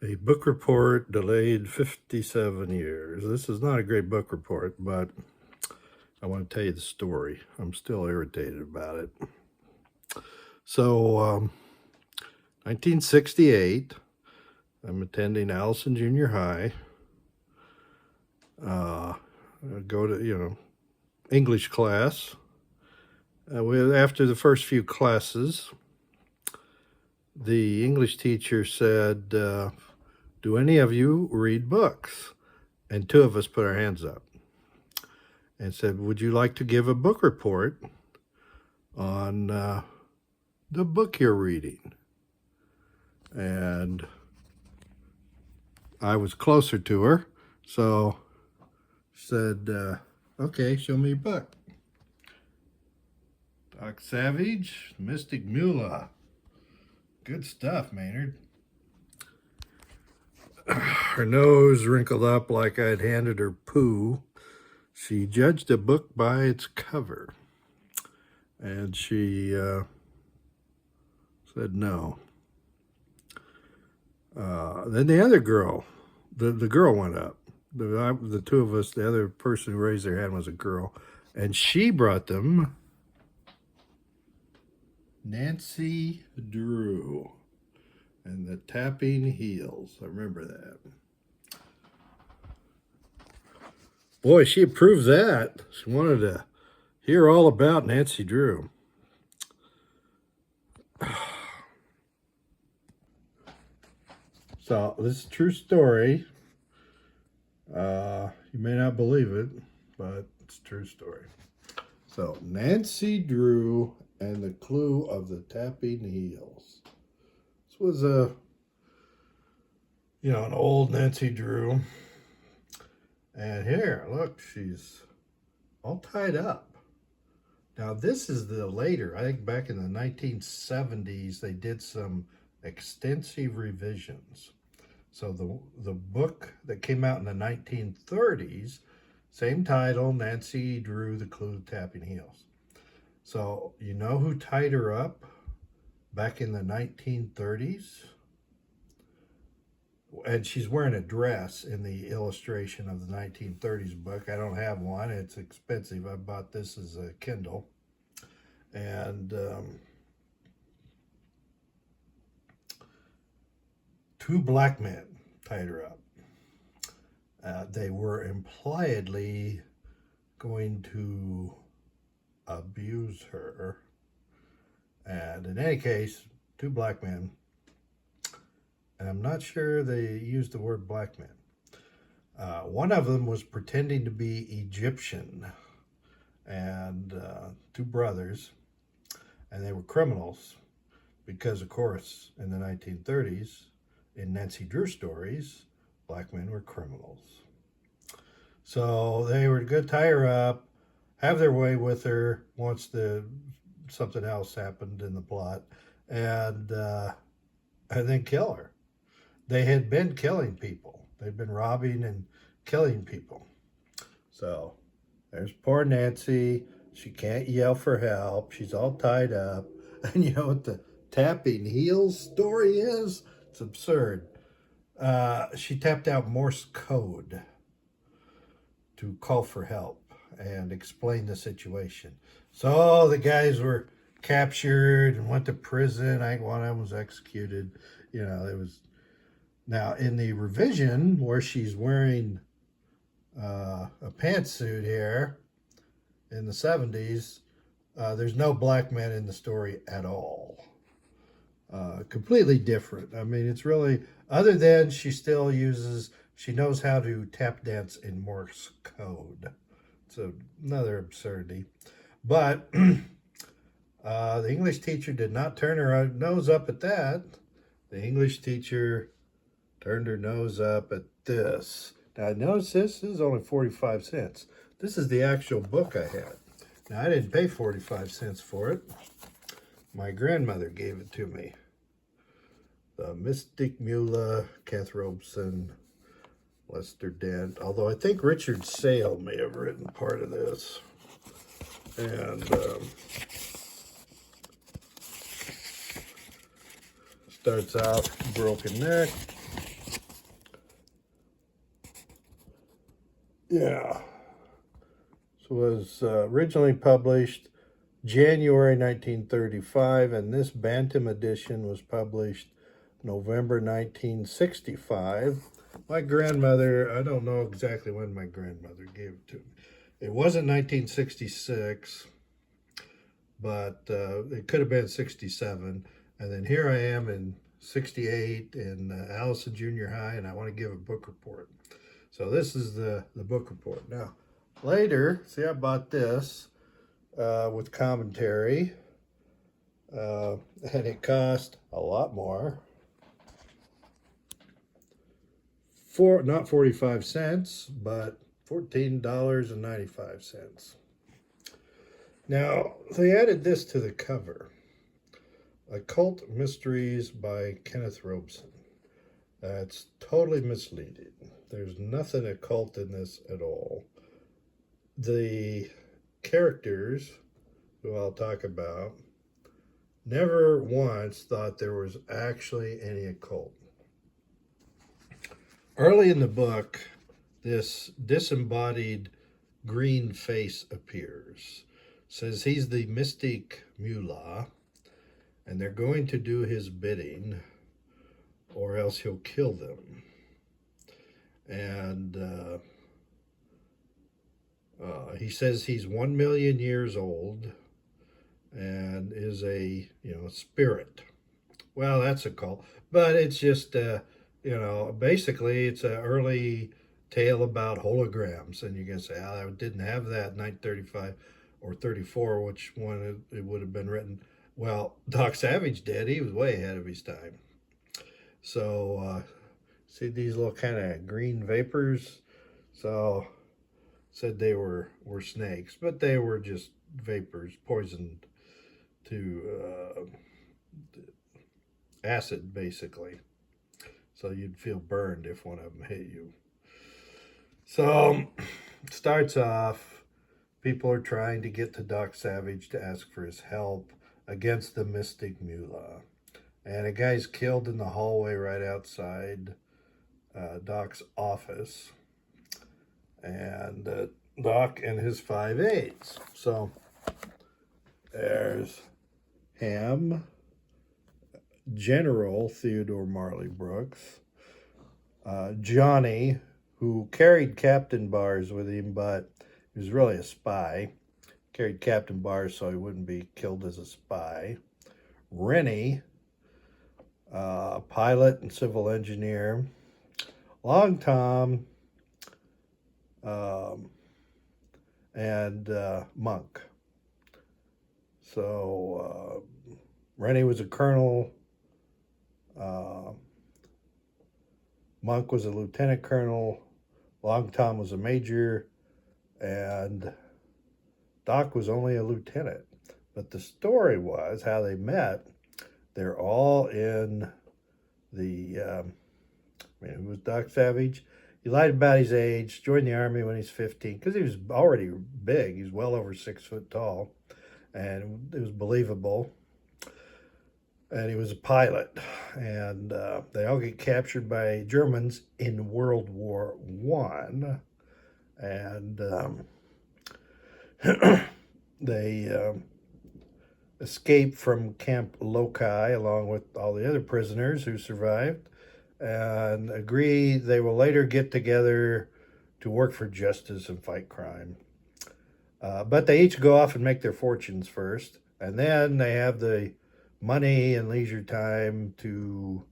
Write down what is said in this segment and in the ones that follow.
A book report delayed 57 years. This is not a great book report, but I want to tell you the story. I'm still irritated about it. So, 1968, I'm attending Allison Junior High. I go to, English class. After the first few classes, the English teacher said, do any of you read books? And two of us put our hands up and said, would you like to give a book report on the book you're reading? And I was closer to her, so said, okay, show me your book. Doc Savage, Mystic Mullah. Good stuff, Maynard. Her nose wrinkled up like I'd handed her poo. She judged a book by its cover. And she said no. Then the other girl, the girl went up. The two of us, the other person who raised their hand was a girl. And she brought them Nancy Drew and the Tapping Heels. I remember that. Boy, she approved that. She wanted to hear all about Nancy Drew. So this is a true story. You may not believe it, but it's a true story. So Nancy Drew and the Clue of the Tapping Heels. This was an old Nancy Drew. And here, look, she's all tied up. Now this is the later, I think back in the 1970s, they did some extensive revisions. So the book that came out in the 1930s, same title, Nancy Drew, The Clue of Tapping Heels. So you know who tied her up back in the 1930s? And she's wearing a dress in the illustration of the 1930s book. I don't have one. It's expensive. I bought this as a Kindle. And two black men tied her up. They were impliedly going to abuse her. And in any case, two black men. And I'm not sure they used the word black men. One of them was pretending to be Egyptian, and two brothers, and they were criminals because, of course, in the 1930s, in Nancy Drew stories, black men were criminals. So they were going to tie her up, have their way with her once something else happened in the plot, and then kill her. They had been killing people. They'd been robbing and killing people. So there's poor Nancy. She can't yell for help. She's all tied up. And you know what the tapping heels story is? It's absurd. She tapped out Morse code to call for help and explain the situation. So the guys were captured and went to prison. I think one of them was executed. It was... Now, in the revision where she's wearing a pantsuit here in the 70s, there's no black men in the story at all. Completely different. I mean, it's really, other than she knows how to tap dance in Morse code. It's another absurdity. But the English teacher did not turn her nose up at that. The English teacher turned her nose up at this. Now, notice this is only 45 cents. This is the actual book I had. Now, I didn't pay 45 cents for it. My grandmother gave it to me. The Mystic Mullah, Kath Robeson, Lester Dent. Although I think Richard Sale may have written part of this. And starts out broken neck. Yeah. So it was originally published January 1935, and this Bantam edition was published November 1965. My grandmother, I don't know exactly when my grandmother gave it to me. It wasn't 1966, but it could have been 67. And then here I am in 68 in Allison Junior High, and I want to give a book report. So this is the book report. Now, later, see, I bought this with commentary, and it cost a lot more. Not 45 cents, but $14.95. Now, they added this to the cover. Occult Mysteries by Kenneth Robeson. That's totally misleading. There's nothing occult in this at all. The characters, who I'll talk about, never once thought there was actually any occult. Early in the book, this disembodied green face appears. Says he's the Mystic Mullah, and they're going to do his bidding, or else he'll kill them. And he says he's 1 million years old and is a spirit. Well, that's a cult, but it's just basically it's an early tale about holograms, and you can say, "Oh, I didn't have that in 1935 or 34, which one it would have been written." Well, Doc Savage did. He was way ahead of his time. So, see these little kind of green vapors? So, said they were snakes, but they were just vapors poisoned to acid, basically. So you'd feel burned if one of them hit you. So, starts off, people are trying to get to Doc Savage to ask for his help against the Mystic Mullah. And a guy's killed in the hallway right outside Doc's office. And Doc and his 5 aides. So there's Ham, General Theodore Marley Brooks, Johnny, who carried Captain Bars with him, but he was really a spy. Carried Captain Bars so he wouldn't be killed as a spy. Rennie, pilot and civil engineer. Long Tom, and Monk. So Rennie was a colonel. Monk was a lieutenant colonel. Long Tom was a major. And Doc was only a lieutenant. But the story was how they met. They're all in the, who was Doc Savage? He lied about his age, joined the Army when he's 15, because he was already big. He's well over 6 foot tall, and it was believable. And he was a pilot, and they all get captured by Germans in World War I, and they escape from Camp Loci along with all the other prisoners who survived, and agree they will later get together to work for justice and fight crime. But they each go off and make their fortunes first, and then they have the money and leisure time to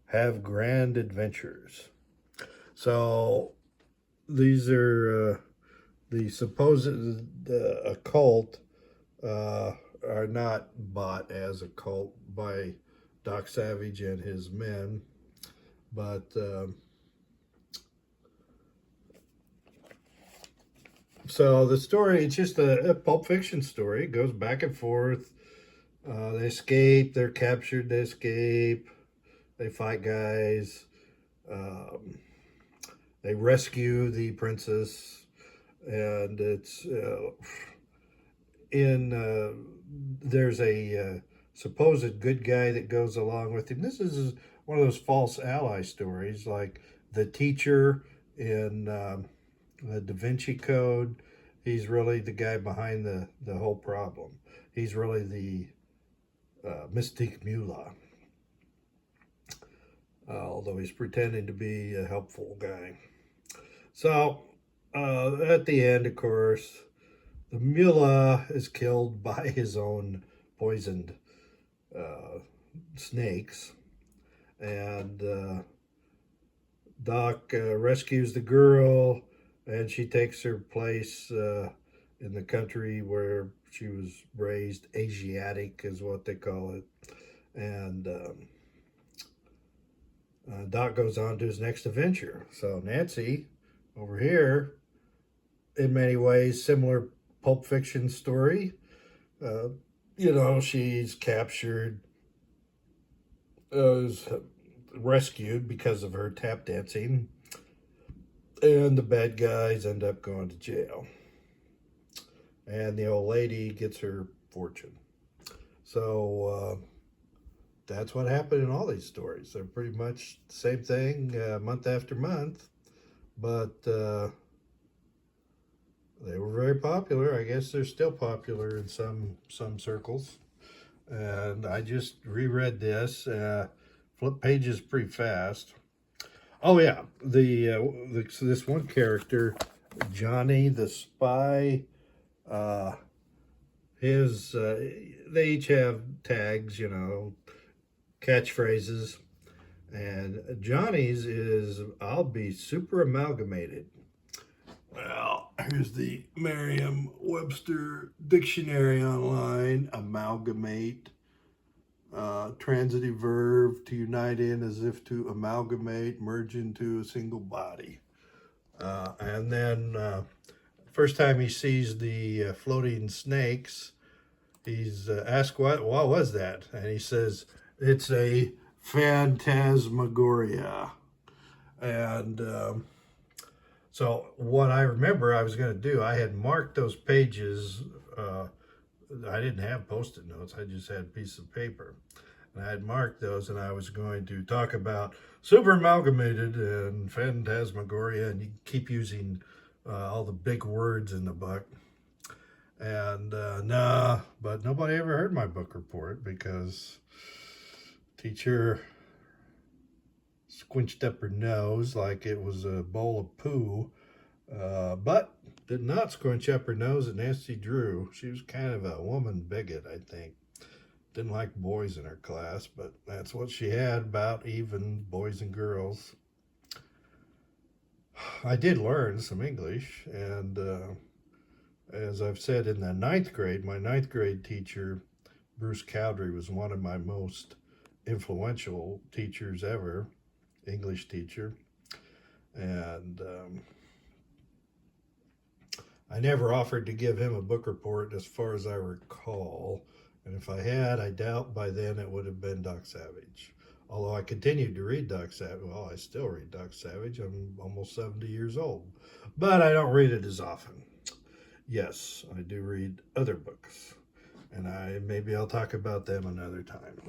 have grand adventures. So these are the supposed occult are not bought as a cult by Doc Savage and his men, but so the story, it's just a Pulp Fiction story. It goes back and forth. They escape, they're captured, they escape, they fight guys, they rescue the princess, and it's there's a supposed good guy that goes along with him. This is one of those false ally stories, like the teacher in the Da Vinci Code. He's really the guy behind the whole problem. He's really the Mystic Mullah, although he's pretending to be a helpful guy. So at the end, of course, the Mullah is killed by his own poisoned uh, snakes, and Doc rescues the girl, and she takes her place in the country where she was raised. Asiatic is what they call it. And Doc goes on to his next adventure. So Nancy, over here, in many ways, similar Pulp Fiction story. Uh, she's captured, is rescued because of her tap dancing, and the bad guys end up going to jail. And the old lady gets her fortune. So that's what happened in all these stories. They're pretty much the same thing month after month, but they were very popular. I guess they're still popular in some circles. And I just reread this. Flip pages pretty fast. Oh yeah, this one character, Johnny the spy. Uh, they each have tags, catchphrases, and Johnny's is "I'll be super amalgamated." Well, here's the Merriam-Webster dictionary online. Amalgamate, transitive verb, to unite in, as if to amalgamate, merge into a single body. And then first time he sees the floating snakes, he's asked, what was that? And he says, it's a phantasmagoria. And so what I remember I was going to do, I had marked those pages. I didn't have Post-it notes. I just had a piece of paper. And I had marked those, and I was going to talk about super amalgamated and phantasmagoria, and you keep using all the big words in the book. And but nobody ever heard my book report because teacher squinched up her nose like it was a bowl of poo, but did not squinch up her nose at Nancy Drew. She was kind of a woman bigot, I think. Didn't like boys in her class, but that's what she had about even boys and girls. I did learn some English, and as I've said in the ninth grade, my ninth grade teacher, Bruce Cowdery, was one of my most influential teachers ever, English teacher. And I never offered to give him a book report as far as I recall. And if I had, I doubt by then it would have been Doc Savage. Although I continued to read Doc Savage. Well, I still read Doc Savage. I'm almost 70 years old. But I don't read it as often. Yes, I do read other books. And maybe I'll talk about them another time.